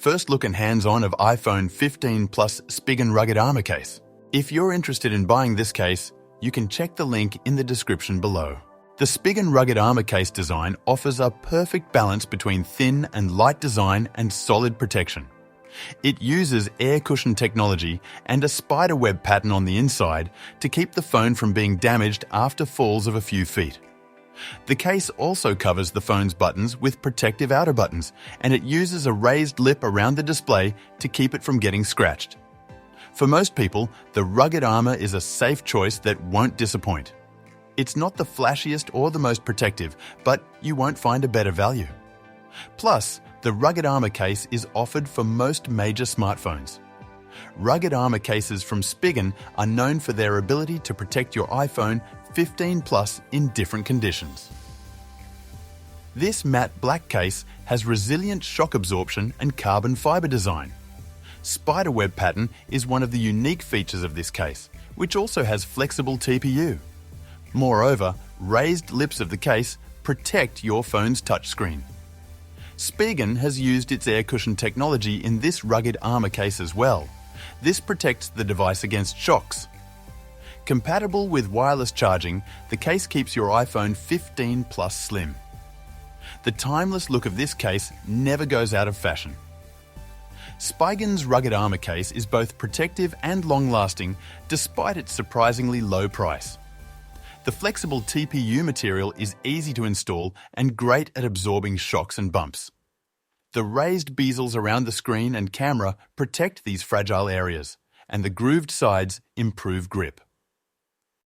First look and hands-on of iPhone 15 Plus Spigen rugged armor case. If you're interested in buying this case, you can check the link in the description below. The Spigen rugged armor case design offers a perfect balance between thin and light design and solid protection. It uses air cushion technology and a spider web pattern on the inside to keep the phone from being damaged after falls of a few feet. The case also covers the phone's buttons with protective outer buttons, and it uses a raised lip around the display to keep it from getting scratched. For most people, the rugged armor is a safe choice that won't disappoint. It's not the flashiest or the most protective, but you won't find a better value. Plus, the rugged armor case is offered for most major smartphones. Rugged armor cases from Spigen are known for their ability to protect your iPhone 15 Plus in different conditions. This matte black case has resilient shock absorption and carbon fiber design. Spiderweb pattern is one of the unique features of this case, which also has flexible TPU. Moreover, raised lips of the case protect your phone's touchscreen. Spigen has used its air cushion technology in this rugged armor case as well. This protects the device against shocks. Compatible with wireless charging, the case keeps your iPhone 15 Plus slim. The timeless look of this case never goes out of fashion. Spigen's rugged armor case is both protective and long-lasting, despite its surprisingly low price. The flexible TPU material is easy to install and great at absorbing shocks and bumps. The raised bezels around the screen and camera protect these fragile areas, and the grooved sides improve grip.